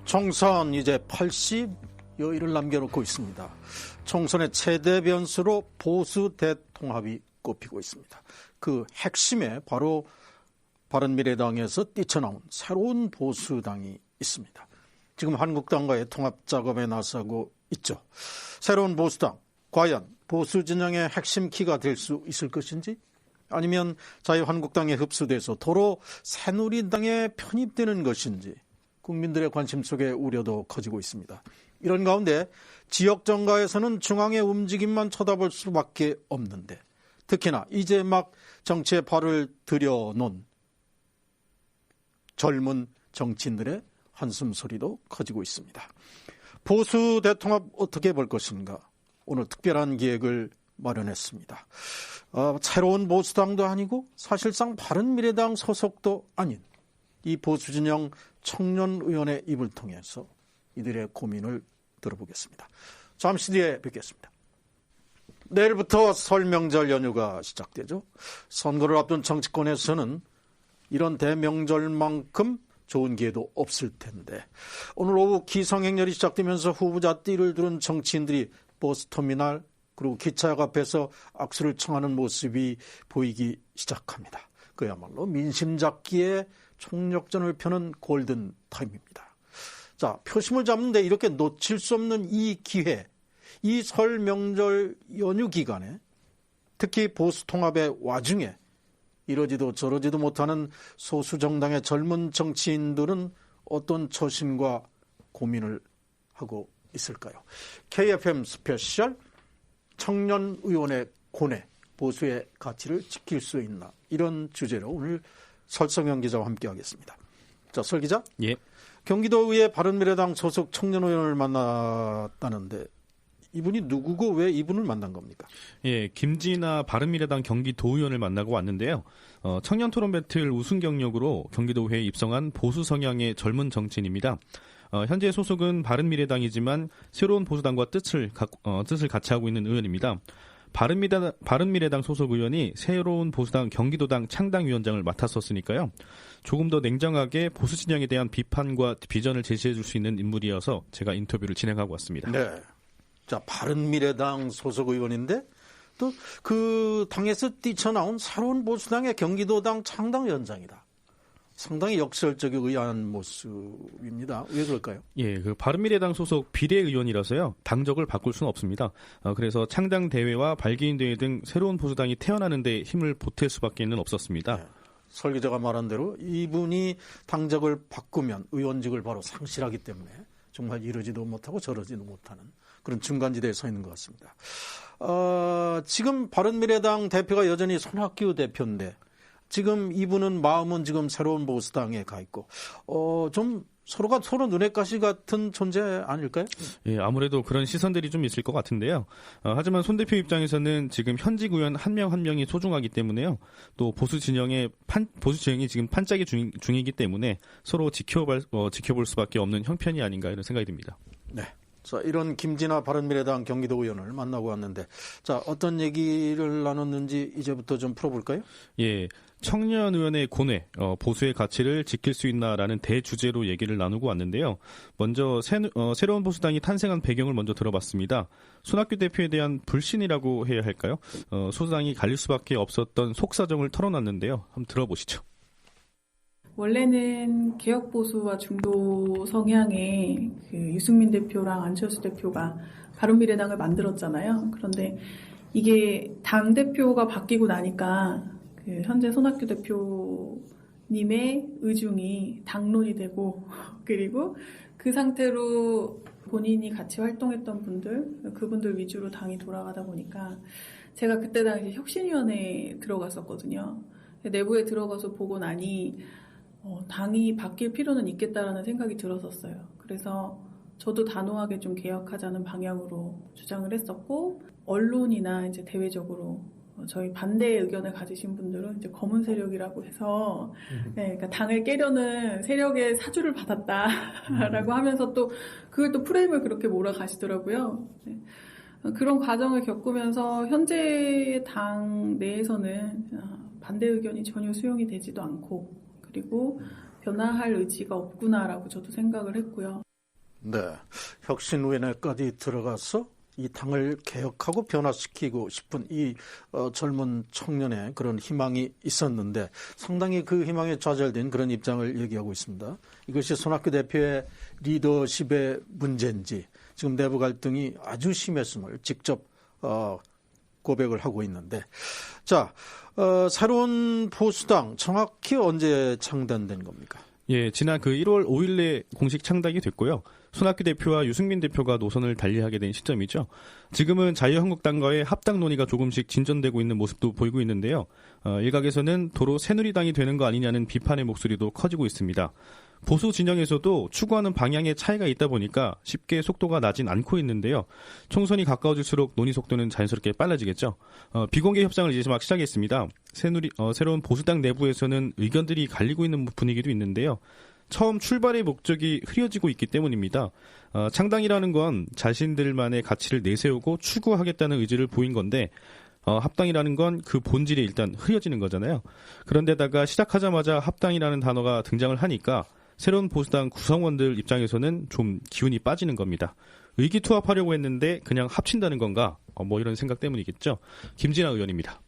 총선 이제 80여일을 남겨놓고 있습니다. 총선의 최대 변수로 보수 대통합이 꼽히고 있습니다. 그 핵심에 바로 바른미래당에서 뛰쳐나온 새로운 보수당이 있습니다. 지금 한국당과의 통합 작업에 나서고 있죠. 새로운 보수당, 과연 보수 진영의 핵심 키가 될 수 있을 것인지, 아니면 자유한국당에 흡수돼서 도로 새누리당에 편입되는 것인지 국민들의 관심 속에 우려도 커지고 있습니다. 이런 가운데 지역 정가에서는 중앙의 움직임만 쳐다볼 수밖에 없는데, 특히나 이제 막 정치에 발을 들여놓은 젊은 정치인들의 한숨 소리도 커지고 있습니다. 보수 대통합 어떻게 볼 것인가? 오늘 특별한 기획을 마련했습니다. 새로운 보수당도 아니고 사실상 바른미래당 소속도 아닌 이 보수진영 청년의원의 입을 통해서 이들의 고민을 들어보겠습니다. 잠시 뒤에 뵙겠습니다. 내일부터 설 명절 연휴가 시작되죠. 선거를 앞둔 정치권에서는 이런 대명절만큼 좋은 기회도 없을 텐데, 오늘 오후 기성행렬이 시작되면서 후보자 띠를 두른 정치인들이 버스터미널 그리고 기차역 앞에서 악수를 청하는 모습이 보이기 시작합니다. 그야말로 민심 잡기에 총력전을 펴는 골든 타임입니다. 자, 표심을 잡는데 이렇게 놓칠 수 없는 이 기회, 이 설 명절 연휴 기간에 특히 보수 통합의 와중에 이러지도 저러지도 못하는 소수 정당의 젊은 정치인들은 어떤 처신과 고민을 하고 있을까요? KFM 스페셜 청년 의원의 고뇌, 보수의 가치를 지킬 수 있나, 이런 주제로 오늘 설성현 기자와 함께하겠습니다. 자, 설 기자. 예. 경기도의회 바른미래당 소속 청년 의원을 만났다는데 이분이 누구고 왜 이분을 만난 겁니까? 예, 김진아 바른미래당 경기도의원을 만나고 왔는데요. 청년 토론 배틀 우승 경력으로 경기도의회에 입성한 보수 성향의 젊은 정치인입니다. 현재 소속은 바른미래당이지만 새로운 보수당과 뜻을 같이 하고 있는 의원입니다. 바른미래당 소속 의원이 새로운 보수당 경기도당 창당위원장을 맡았었으니까요. 조금 더 냉정하게 보수 진영에 대한 비판과 비전을 제시해 줄 수 있는 인물이어서 제가 인터뷰를 진행하고 왔습니다. 네. 자, 바른미래당 소속 의원인데 또 그 당에서 뛰쳐나온 새로운 보수당의 경기도당 창당위원장이다. 상당히 역설적이고 의아한 모습입니다. 왜 그럴까요? 예, 그 바른미래당 소속 비례의원이라서요. 당적을 바꿀 수는 없습니다. 그래서 창당대회와 발기인대회 등 새로운 보수당이 태어나는 데 힘을 보탤 수밖에는 없었습니다. 네. 설 기자가 말한 대로 이분이 당적을 바꾸면 의원직을 바로 상실하기 때문에 정말 이러지도 못하고 저러지도 못하는 그런 중간지대에 서 있는 것 같습니다. 지금 바른미래당 대표가 여전히 손학규 대표인데 지금 이분은 마음은 지금 새로운 보수당에 가 있고 좀 서로가 서로 눈엣 가시 같은 존재 아닐까요? 예, 아무래도 그런 시선들이 좀 있을 것 같은데요. 하지만 손 대표 입장에서는 지금 현직 의원 한 명 한 명이 소중하기 때문에요. 또 보수 진영이 지금 판짜기 중이기 때문에 서로 지켜볼 수밖에 없는 형편이 아닌가 이런 생각이 듭니다. 네. 자, 이런 김진아 바른미래당 경기도 의원을 만나고 왔는데, 자, 어떤 얘기를 나눴는지 이제부터 좀 풀어볼까요? 예, 청년 의원의 고뇌, 보수의 가치를 지킬 수 있나라는 대주제로 얘기를 나누고 왔는데요. 먼저 새로운 보수당이 탄생한 배경을 먼저 들어봤습니다. 손학규 대표에 대한 불신이라고 해야 할까요? 소수당이 갈릴 수밖에 없었던 속사정을 털어놨는데요. 한번 들어보시죠. 원래는 개혁보수와 중도 성향의 그 유승민 대표랑 안철수 대표가 바른미래당을 만들었잖아요. 그런데 이게 당대표가 바뀌고 나니까 그 현재 손학규 대표님의 의중이 당론이 되고 그리고 그 상태로 본인이 같이 활동했던 그분들 위주로 당이 돌아가다 보니까 제가 그때 당시 혁신위원회에 들어갔었거든요. 내부에 들어가서 보고 나니 당이 바뀔 필요는 있겠다라는 생각이 들었었어요. 그래서 저도 단호하게 좀 개혁하자는 방향으로 주장을 했었고, 언론이나 이제 대외적으로 저희 반대의 의견을 가지신 분들은 이제 검은 세력이라고 해서, 네, 그러니까 당을 깨려는 세력의 사주를 받았다라고 하면서 또 그걸 또 프레임을 그렇게 몰아가시더라고요. 네. 그런 과정을 겪으면서 현재 당 내에서는 반대 의견이 전혀 수용이 되지도 않고, 그리고 변화할 의지가 없구나라고 저도 생각을 했고요. 네, 혁신위원회까지 들어가서 이 당을 개혁하고 변화시키고 싶은 이 젊은 청년의 그런 희망이 있었는데 상당히 그 희망에 좌절된 그런 입장을 얘기하고 있습니다. 이것이 손학규 대표의 리더십의 문제인지 지금 내부 갈등이 아주 심했음을 직접 고백을 하고 있는데, 자, 새로운 보수당 정확히 언제 창단된 겁니까? 예, 지난 그 1월 5일에 공식 창당이 됐고요. 손학규 대표와 유승민 대표가 노선을 달리하게 된 시점이죠. 지금은 자유한국당과의 합당 논의가 조금씩 진전되고 있는 모습도 보이고 있는데요. 일각에서는 도로 새누리당이 되는 거 아니냐는 비판의 목소리도 커지고 있습니다. 보수 진영에서도 추구하는 방향에 차이가 있다 보니까 쉽게 속도가 나진 않고 있는데요. 총선이 가까워질수록 논의 속도는 자연스럽게 빨라지겠죠. 비공개 협상을 이제 막 시작했습니다. 새로운 보수당 내부에서는 의견들이 갈리고 있는 분위기도 있는데요. 처음 출발의 목적이 흐려지고 있기 때문입니다. 창당이라는 건 자신들만의 가치를 내세우고 추구하겠다는 의지를 보인 건데 합당이라는 건 그 본질이 일단 흐려지는 거잖아요. 그런데다가 시작하자마자 합당이라는 단어가 등장을 하니까 새로운 보수당 구성원들 입장에서는 좀 기운이 빠지는 겁니다. 의기투합하려고 했는데 그냥 합친다는 건가? 뭐 이런 생각 때문이겠죠. 김진아 의원입니다.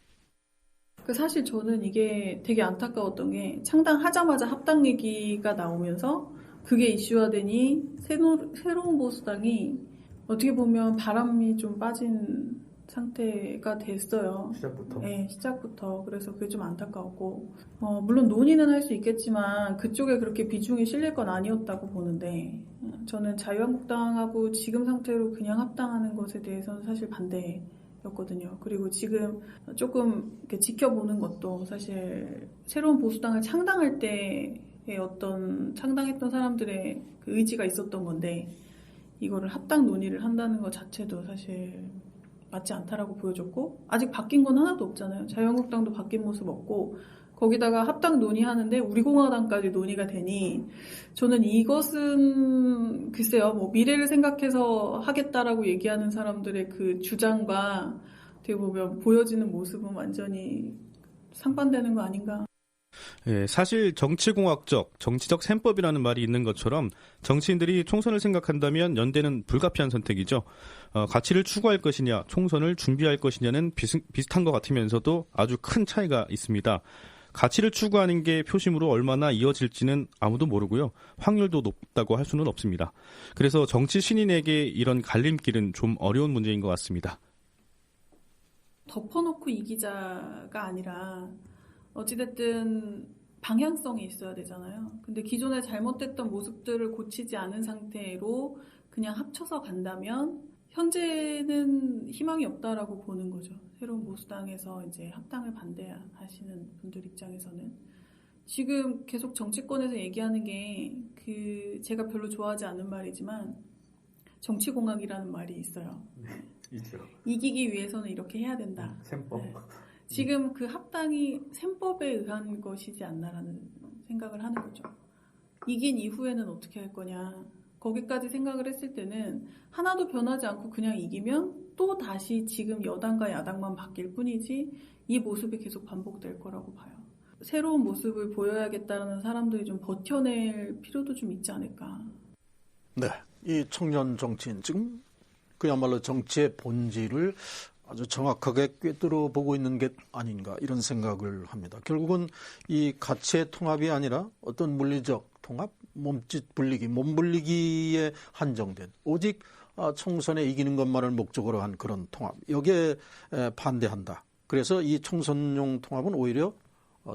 사실 저는 이게 되게 안타까웠던 게 창당하자마자 합당 얘기가 나오면서 그게 이슈화되니 새로운 보수당이 어떻게 보면 바람이 좀 빠진 상태가 됐어요. 시작부터? 네, 시작부터. 그래서 그게 좀 안타까웠고 물론 논의는 할 수 있겠지만 그쪽에 그렇게 비중이 실릴 건 아니었다고 보는데 저는 자유한국당하고 지금 상태로 그냥 합당하는 것에 대해서는 사실 반대였거든요. 그리고 지금 조금 이렇게 지켜보는 것도 사실 새로운 보수당을 창당할 때의 어떤 창당했던 사람들의 그 의지가 있었던 건데 이거를 합당 논의를 한다는 것 자체도 사실 맞지 않다라고 보여줬고 아직 바뀐 건 하나도 없잖아요. 자유한국당도 바뀐 모습 없고 거기다가 합당 논의하는데 우리공화당까지 논의가 되니 저는 이것은 글쎄요 뭐 미래를 생각해서 하겠다라고 얘기하는 사람들의 그 주장과 어떻게 보면 보여지는 모습은 완전히 상반되는 거 아닌가. 예, 사실 정치공학적, 정치적 셈법이라는 말이 있는 것처럼 정치인들이 총선을 생각한다면 연대는 불가피한 선택이죠. 가치를 추구할 것이냐, 총선을 준비할 것이냐는 비슷한 것 같으면서도 아주 큰 차이가 있습니다. 가치를 추구하는 게 표심으로 얼마나 이어질지는 아무도 모르고요. 확률도 높다고 할 수는 없습니다. 그래서 정치 신인에게 이런 갈림길은 좀 어려운 문제인 것 같습니다. 덮어놓고 이기자가 아니라 어찌됐든 방향성이 있어야 되잖아요. 근데 기존에 잘못됐던 모습들을 고치지 않은 상태로 그냥 합쳐서 간다면 현재는 희망이 없다라고 보는 거죠. 새로운 보수당에서 이제 합당을 반대하시는 분들 입장에서는 지금 계속 정치권에서 얘기하는 게 제가 별로 좋아하지 않는 말이지만 정치공학이라는 말이 있어요. 있죠. 이기기 위해서는 이렇게 해야 된다. 셈법. 네. 지금 그 합당이 셈법에 의한 것이지 않나라는 생각을 하는 거죠. 이긴 이후에는 어떻게 할 거냐. 거기까지 생각을 했을 때는 하나도 변하지 않고 그냥 이기면 또 다시 지금 여당과 야당만 바뀔 뿐이지 이 모습이 계속 반복될 거라고 봐요. 새로운 모습을 보여야겠다는 사람들이 좀 버텨낼 필요도 좀 있지 않을까. 네, 이 청년 정치인 지금 그야말로 정치의 본질을 아주 정확하게 꿰뚫어 보고 있는 게 아닌가 이런 생각을 합니다. 결국은 이 가치의 통합이 아니라 어떤 물리적 통합, 몸짓 불리기, 몸 불리기에 한정된 오직 총선에 이기는 것만을 목적으로 한 그런 통합. 여기에 반대한다. 그래서 이 총선용 통합은 오히려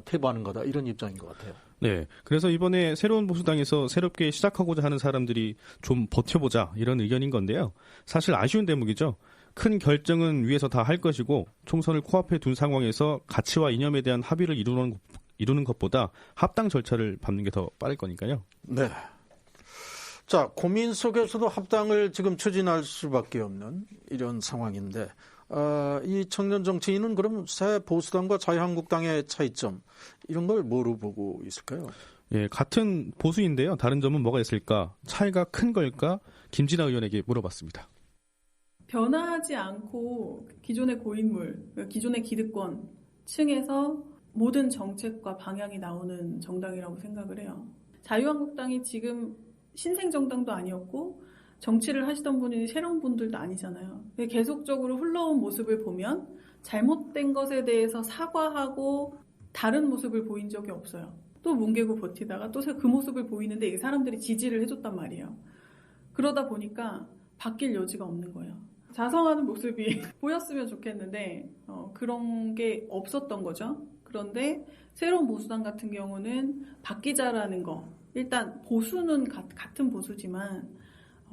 퇴보하는 거다. 이런 입장인 것 같아요. 네. 그래서 이번에 새로운 보수당에서 새롭게 시작하고자 하는 사람들이 좀 버텨보자 이런 의견인 건데요. 사실 아쉬운 대목이죠. 큰 결정은 위에서 다 할 것이고 총선을 코앞에 둔 상황에서 가치와 이념에 대한 합의를 이루는 것보다 합당 절차를 밟는 게 더 빠를 거니까요. 네. 자, 고민 속에서도 합당을 지금 추진할 수밖에 없는 이런 상황인데 이 청년 정치인은 그럼 새 보수당과 자유한국당의 차이점 이런 걸 뭐로 보고 있을까요? 예, 같은 보수인데요. 다른 점은 뭐가 있을까? 차이가 큰 걸까? 김진아 의원에게 물어봤습니다. 변하지 않고 기존의 고인물, 기존의 기득권 층에서 모든 정책과 방향이 나오는 정당이라고 생각을 해요. 자유한국당이 지금 신생 정당도 아니었고 정치를 하시던 분이 새로운 분들도 아니잖아요. 계속적으로 흘러온 모습을 보면 잘못된 것에 대해서 사과하고 다른 모습을 보인 적이 없어요. 또 뭉개고 버티다가 또 그 모습을 보이는데 이 사람들이 지지를 해줬단 말이에요. 그러다 보니까 바뀔 여지가 없는 거예요. 자성하는 모습이 보였으면 좋겠는데 그런 게 없었던 거죠. 그런데 새로운 보수당 같은 경우는 바뀌자라는 거. 일단 보수는 같은 보수지만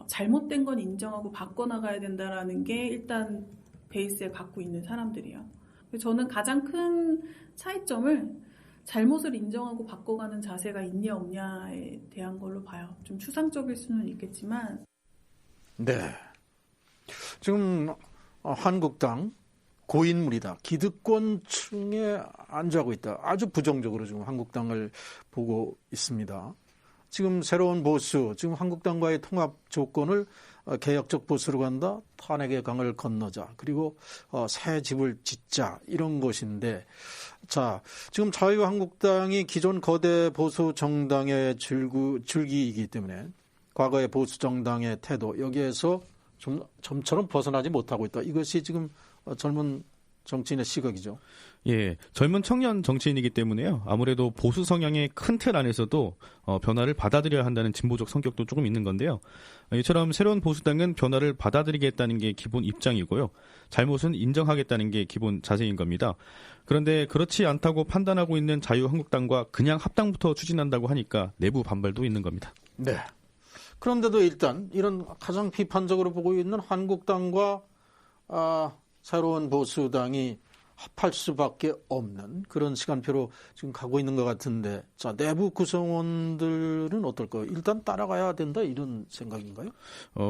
잘못된 건 인정하고 바꿔나가야 된다라는 게 일단 베이스에 갖고 있는 사람들이에요. 저는 가장 큰 차이점을 잘못을 인정하고 바꿔가는 자세가 있냐 없냐에 대한 걸로 봐요. 좀 추상적일 수는 있겠지만. 네. 지금 한국당 고인물이다. 기득권층에 안주하고 있다. 아주 부정적으로 지금 한국당을 보고 있습니다. 지금 새로운 보수, 지금 한국당과의 통합 조건을 개혁적 보수로 간다. 탄핵의 강을 건너자. 그리고 새 집을 짓자. 이런 것인데, 자, 지금 자유한국당이 기존 거대 보수 정당의 줄기이기 때문에 과거의 보수 정당의 태도, 여기에서 점처럼 벗어나지 못하고 있다. 이것이 지금 젊은 정치인의 시각이죠. 예, 젊은 청년 정치인이기 때문에요. 아무래도 보수 성향의 큰 틀 안에서도 변화를 받아들여야 한다는 진보적 성격도 조금 있는 건데요. 이처럼 새로운 보수당은 변화를 받아들이겠다는 게 기본 입장이고요. 잘못은 인정하겠다는 게 기본 자세인 겁니다. 그런데 그렇지 않다고 판단하고 있는 자유한국당과 그냥 합당부터 추진한다고 하니까 내부 반발도 있는 겁니다. 네. 그런데도 일단 이런 가장 비판적으로 보고 있는 한국당과 새로운 보수당이 합할 수밖에 없는 그런 시간표로 지금 가고 있는 것 같은데, 자, 내부 구성원들은 어떨까요? 일단 따라가야 된다 이런 생각인가요?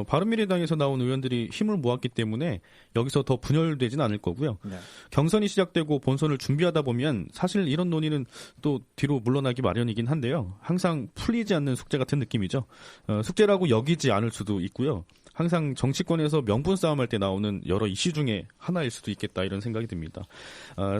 바른미래당에서 나온 의원들이 힘을 모았기 때문에 여기서 더 분열되진 않을 거고요. 네. 경선이 시작되고 본선을 준비하다 보면 사실 이런 논의는 또 뒤로 물러나기 마련이긴 한데요. 항상 풀리지 않는 숙제 같은 느낌이죠. 숙제라고 여기지 않을 수도 있고요. 항상 정치권에서 명분 싸움할 때 나오는 여러 이슈 중에 하나일 수도 있겠다 이런 생각이 듭니다.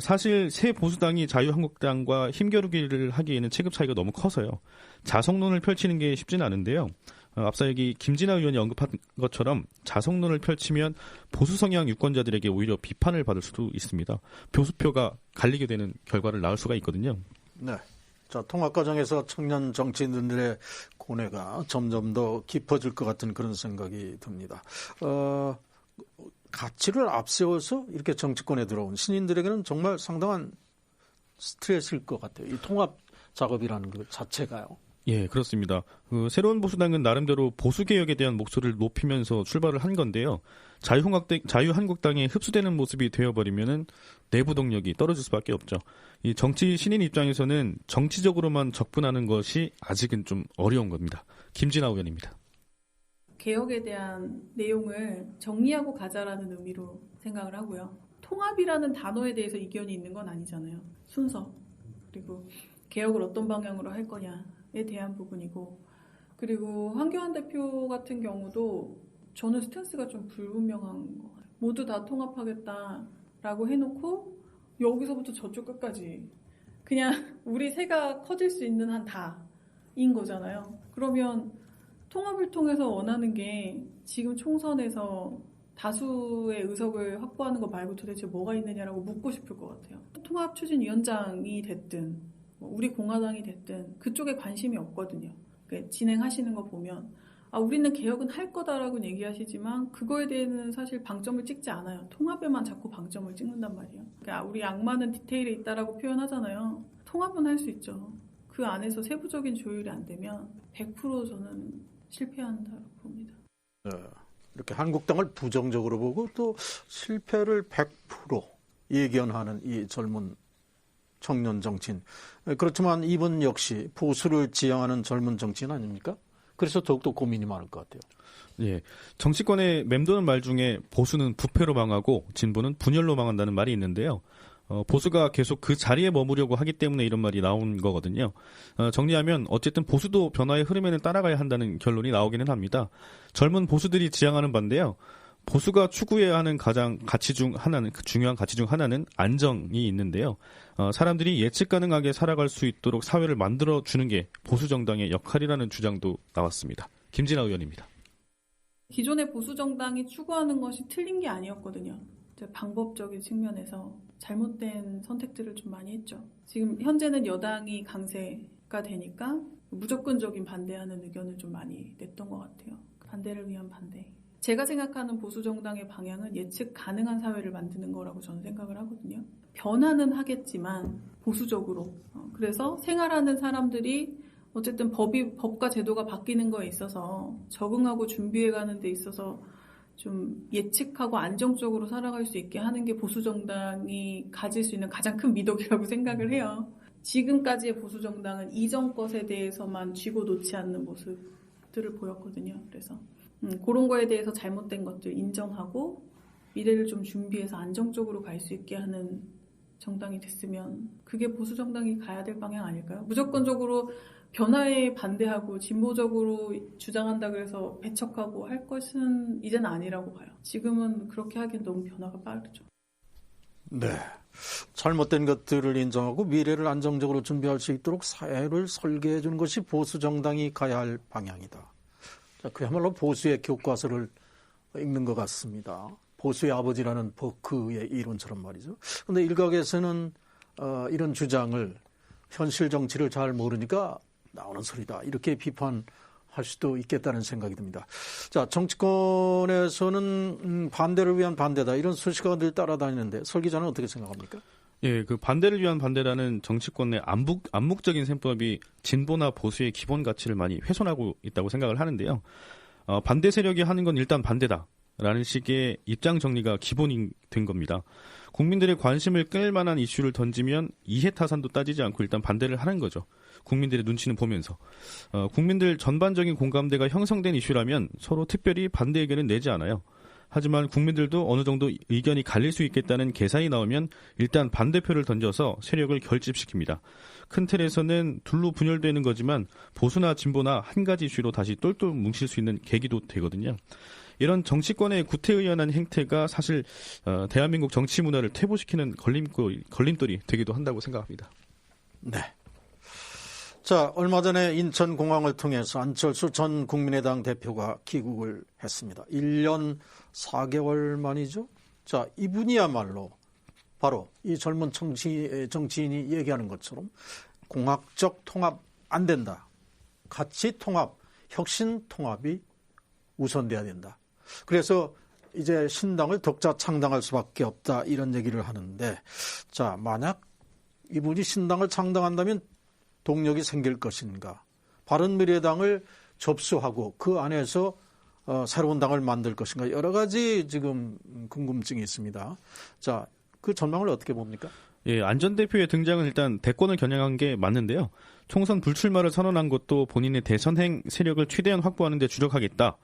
사실 새 보수당이 자유한국당과 힘겨루기를 하기에는 체급 차이가 너무 커서요. 자성론을 펼치는 게 쉽지는 않은데요. 앞서 여기 김진아 의원이 언급한 것처럼 자성론을 펼치면 보수 성향 유권자들에게 오히려 비판을 받을 수도 있습니다. 보수표가 갈리게 되는 결과를 낳을 수가 있거든요. 네. 자, 통합 과정에서 청년 정치인들의 고뇌가 점점 더 깊어질 것 같은 그런 생각이 듭니다. 가치를 앞세워서 이렇게 정치권에 들어온 신인들에게는 정말 상당한 스트레스일 것 같아요. 이 통합 작업이라는 것 자체가요. 예, 그렇습니다. 새로운 보수당은 나름대로 보수개혁에 대한 목소리를 높이면서 출발을 한 건데요. 자유한국당에 흡수되는 모습이 되어버리면은 내부 동력이 떨어질 수밖에 없죠. 이 정치 신인 입장에서는 정치적으로만 접근하는 것이 아직은 좀 어려운 겁니다. 김진아 의원입니다. 개혁에 대한 내용을 정리하고 가자라는 의미로 생각을 하고요. 통합이라는 단어에 대해서 이견이 있는 건 아니잖아요. 순서, 그리고 개혁을 어떤 방향으로 할 거냐에 대한 부분이고, 그리고 황교안 대표 같은 경우도 저는 스탠스가 좀 불분명한 것 같아요. 모두 다 통합하겠다라고 해놓고 여기서부터 저쪽 끝까지 그냥 우리 새가 커질 수 있는 한 다인 거잖아요. 그러면 통합을 통해서 원하는 게 지금 총선에서 다수의 의석을 확보하는 거 말고 도대체 뭐가 있느냐라고 묻고 싶을 것 같아요. 통합추진위원장이 됐든 우리 공화당이 됐든 그쪽에 관심이 없거든요. 그러니까 진행하시는 거 보면 우리는 개혁은 할 거다라고 얘기하시지만 그거에 대해서는 사실 방점을 찍지 않아요. 통합에만 자꾸 방점을 찍는단 말이에요. 그러니까 우리 악마는 디테일에 있다라고 표현하잖아요. 통합은 할 수 있죠. 그 안에서 세부적인 조율이 안 되면 100% 저는 실패한다고 봅니다. 네, 이렇게 한국당을 부정적으로 보고 또 실패를 100% 예견하는 이 젊은 청년 정치인. 그렇지만 이분 역시 보수를 지향하는 젊은 정치인 아닙니까? 그래서 더욱더 고민이 많을 것 같아요. 예, 정치권에 맴도는 말 중에 보수는 부패로 망하고 진보는 분열로 망한다는 말이 있는데요. 보수가 계속 그 자리에 머무려고 하기 때문에 이런 말이 나온 거거든요. 정리하면 어쨌든 보수도 변화의 흐름에는 따라가야 한다는 결론이 나오기는 합니다. 젊은 보수들이 지향하는 바인데요. 보수가 추구해야 하는 가장 중요한 가치 중 하나는 안정이 있는데요. 사람들이 예측 가능하게 살아갈 수 있도록 사회를 만들어주는 게 보수 정당의 역할이라는 주장도 나왔습니다. 김진아 의원입니다. 기존의 보수정당이 추구하는 것이 틀린 게 아니었거든요. 방법적인 측면에서 잘못된 선택들을 좀 많이 했죠. 지금 현재는 여당이 강세가 되니까 무조건적인 반대하는 의견을 좀 많이 냈던 것 같아요. 반대를 위한 반대. 제가 생각하는 보수정당의 방향은 예측 가능한 사회를 만드는 거라고 저는 생각을 하거든요. 변화는 하겠지만 보수적으로. 그래서 생활하는 사람들이 어쨌든 법과 제도가 바뀌는 거에 있어서 적응하고 준비해가는 데 있어서 좀 예측하고 안정적으로 살아갈 수 있게 하는 게 보수정당이 가질 수 있는 가장 큰 미덕이라고 생각을 해요. 지금까지의 보수정당은 이전 것에 대해서만 쥐고 놓지 않는 모습들을 보였거든요. 그래서 그런 거에 대해서 잘못된 것들 인정하고 미래를 좀 준비해서 안정적으로 갈 수 있게 하는 정당이 됐으면 그게 보수정당이 가야 될 방향 아닐까요? 무조건적으로 변화에 반대하고 진보적으로 주장한다 그래서 배척하고 할 것은 이제는 아니라고 봐요. 지금은 그렇게 하기엔 너무 변화가 빠르죠. 네. 잘못된 것들을 인정하고 미래를 안정적으로 준비할 수 있도록 사회를 설계해 주는 것이 보수정당이 가야 할 방향이다. 자, 그야말로 보수의 교과서를 읽는 것 같습니다. 보수의 아버지라는 버크의 이론처럼 말이죠. 그런데 일각에서는 이런 주장을 현실 정치를 잘 모르니까 나오는 소리다. 이렇게 비판할 수도 있겠다는 생각이 듭니다. 자, 정치권에서는 반대를 위한 반대다. 이런 수식어가 늘 따라다니는데 설 기자는 어떻게 생각합니까? 예, 그 반대를 위한 반대라는 정치권의 암묵적인 셈법이 진보나 보수의 기본 가치를 많이 훼손하고 있다고 생각을 하는데요. 반대 세력이 하는 건 일단 반대다라는 식의 입장 정리가 기본이 된 겁니다. 국민들의 관심을 끌 만한 이슈를 던지면 이해타산도 따지지 않고 일단 반대를 하는 거죠. 국민들의 눈치는 보면서. 국민들 전반적인 공감대가 형성된 이슈라면 서로 특별히 반대 의견은 내지 않아요. 하지만 국민들도 어느 정도 의견이 갈릴 수 있겠다는 계산이 나오면 일단 반대표를 던져서 세력을 결집시킵니다. 큰 틀에서는 둘로 분열되는 거지만 보수나 진보나 한 가지 이슈로 다시 똘똘 뭉칠 수 있는 계기도 되거든요. 이런 정치권의 구태의연한 행태가 사실 대한민국 정치 문화를 퇴보시키는 걸림돌이 되기도 한다고 생각합니다. 네. 자, 얼마 전에 인천공항을 통해서 안철수 전 국민의당 대표가 귀국을 했습니다. 1년 4개월 만이죠. 자, 이분이야말로 바로 이 젊은 정치인이 얘기하는 것처럼 공학적 통합 안 된다. 가치 통합, 혁신 통합이 우선돼야 된다. 그래서 이제 신당을 독자 창당할 수밖에 없다. 이런 얘기를 하는데, 자, 만약 이분이 신당을 창당한다면 동력이 생길 것인가? 바른미래당을 접수하고 그 안에서 새로운 당을 만들 것인가? 여러 가지 지금 궁금증이 있습니다. 자, 그 전망을 어떻게 봅니까? 예, 안 전 대표의 등장은 일단 대권을 겨냥한 게 맞는데요. 총선 불출마를 선언한 것도 본인의 대선행 세력을 최대한 확보하는 데 주력하겠다.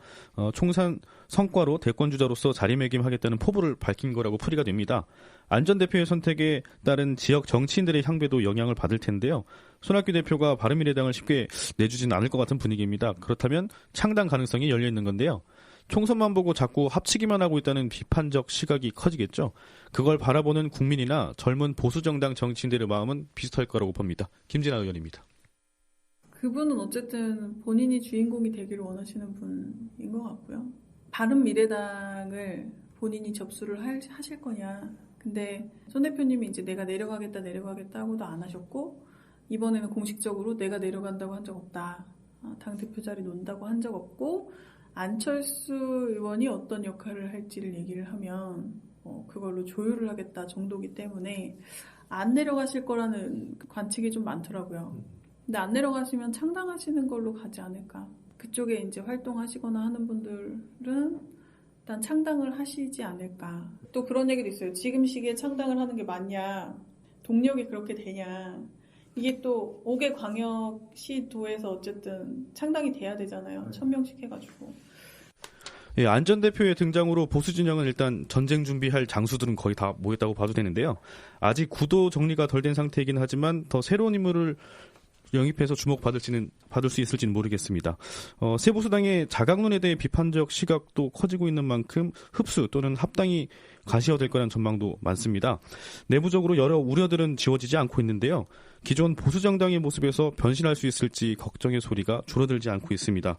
총선 성과로 대권 주자로서 자리매김하겠다는 포부를 밝힌 거라고 풀이가 됩니다. 안 전 대표의 선택에 따른 지역 정치인들의 향배도 영향을 받을 텐데요. 손학규 대표가 바른미래당을 쉽게 내주진 않을 것 같은 분위기입니다. 그렇다면 창당 가능성이 열려 있는 건데요. 총선만 보고 자꾸 합치기만 하고 있다는 비판적 시각이 커지겠죠. 그걸 바라보는 국민이나 젊은 보수정당 정치인들의 마음은 비슷할 거라고 봅니다. 김진아 의원입니다. 그분은 어쨌든 본인이 주인공이 되기를 원하시는 분인 것 같고요. 바른미래당을 본인이 접수를 하실 거냐. 근데 손 대표님이 이제 내가 내려가겠다 하고도 안 하셨고, 이번에는 공식적으로 내가 내려간다고 한 적 없다. 당대표 자리 논다고 한 적 없고, 안철수 의원이 어떤 역할을 할지를 얘기를 하면 그걸로 조율을 하겠다 정도기 때문에 안 내려가실 거라는 관측이 좀 많더라고요. 근데 안 내려가시면 창당하시는 걸로 가지 않을까. 그쪽에 이제 활동하시거나 하는 분들은 일단 창당을 하시지 않을까. 또 그런 얘기도 있어요. 지금 시기에 창당을 하는 게 맞냐. 동력이 그렇게 되냐. 이게 또 5개 광역시도에서 어쨌든 창당이 돼야 되잖아요. 1000명씩 해가지고. 예, 안 전 대표의 등장으로 보수 진영은 일단 전쟁 준비할 장수들은 거의 다 모였다고 봐도 되는데요. 아직 구도 정리가 덜 된 상태이긴 하지만 더 새로운 인물을 영입해서 주목받을 수 있을지는 모르겠습니다. 세보수당의 자강론에 대해 비판적 시각도 커지고 있는 만큼 흡수 또는 합당이 가시화될 거라는 전망도 많습니다. 내부적으로 여러 우려들은 지워지지 않고 있는데요. 기존 보수정당의 모습에서 변신할 수 있을지 걱정의 소리가 줄어들지 않고 있습니다.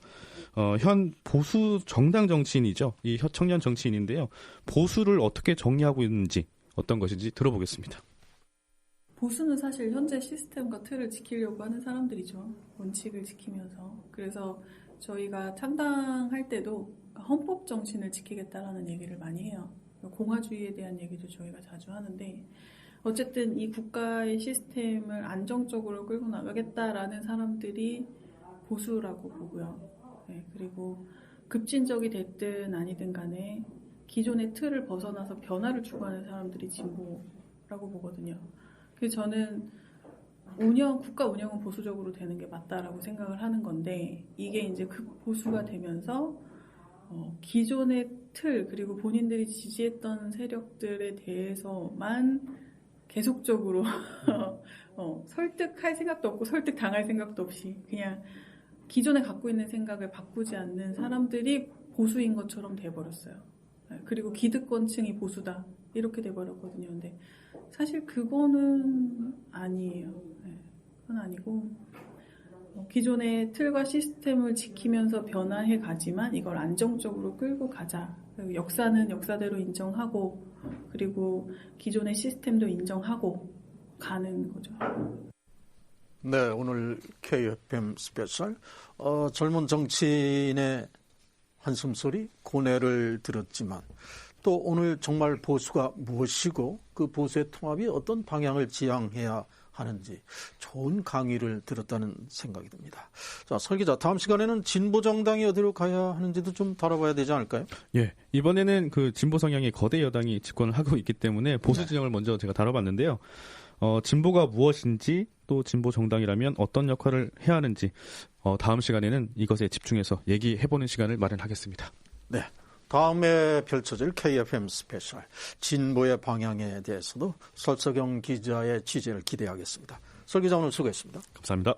현 보수 정당 정치인이죠. 이 청년 정치인인데요. 보수를 어떻게 정의하고 있는지 어떤 것인지 들어보겠습니다. 보수는 사실 현재 시스템과 틀을 지키려고 하는 사람들이죠. 원칙을 지키면서. 그래서 저희가 창당할 때도 헌법 정신을 지키겠다라는 얘기를 많이 해요. 공화주의에 대한 얘기도 저희가 자주 하는데 어쨌든 이 국가의 시스템을 안정적으로 끌고 나가겠다라는 사람들이 보수라고 보고요. 네, 그리고 급진적이 됐든 아니든 간에 기존의 틀을 벗어나서 변화를 추구하는 사람들이 진보라고 보거든요. 그래서 저는 국가 운영은 보수적으로 되는 게 맞다라고 생각을 하는 건데 이게 이제 극보수가 되면서 기존의 틀 그리고 본인들이 지지했던 세력들에 대해서만 계속적으로 설득할 생각도 없고 설득당할 생각도 없이 그냥 기존에 갖고 있는 생각을 바꾸지 않는 사람들이 보수인 것처럼 돼버렸어요. 그리고 기득권층이 보수다 이렇게 돼버렸거든요. 근데 사실 그거는 아니에요. 그건 아니고 기존의 틀과 시스템을 지키면서 변화해 가지만 이걸 안정적으로 끌고 가자. 역사는 역사대로 인정하고 그리고 기존의 시스템도 인정하고 가는 거죠. 네, 오늘 KFM 스페셜 젊은 정치인의 한숨소리, 고뇌를 들었지만 또 오늘 정말 보수가 무엇이고 그 보수의 통합이 어떤 방향을 지향해야 하는지 좋은 강의를 들었다는 생각이 듭니다. 자, 설 기자, 다음 시간에는 진보정당이 어디로 가야 하는지도 좀 다뤄봐야 되지 않을까요? 예, 이번에는 그 진보 성향의 거대 여당이 집권을 하고 있기 때문에 보수 진영을 먼저 제가 다뤄봤는데요. 진보가 무엇인지 또 진보 정당이라면 어떤 역할을 해야 하는지 다음 시간에는 이것에 집중해서 얘기해보는 시간을 마련하겠습니다. 네. 다음에 펼쳐질 KFM 스페셜 진보의 방향에 대해서도 설석영 기자의 취재를 기대하겠습니다. 설 기자 오늘 수고했습니다. 감사합니다.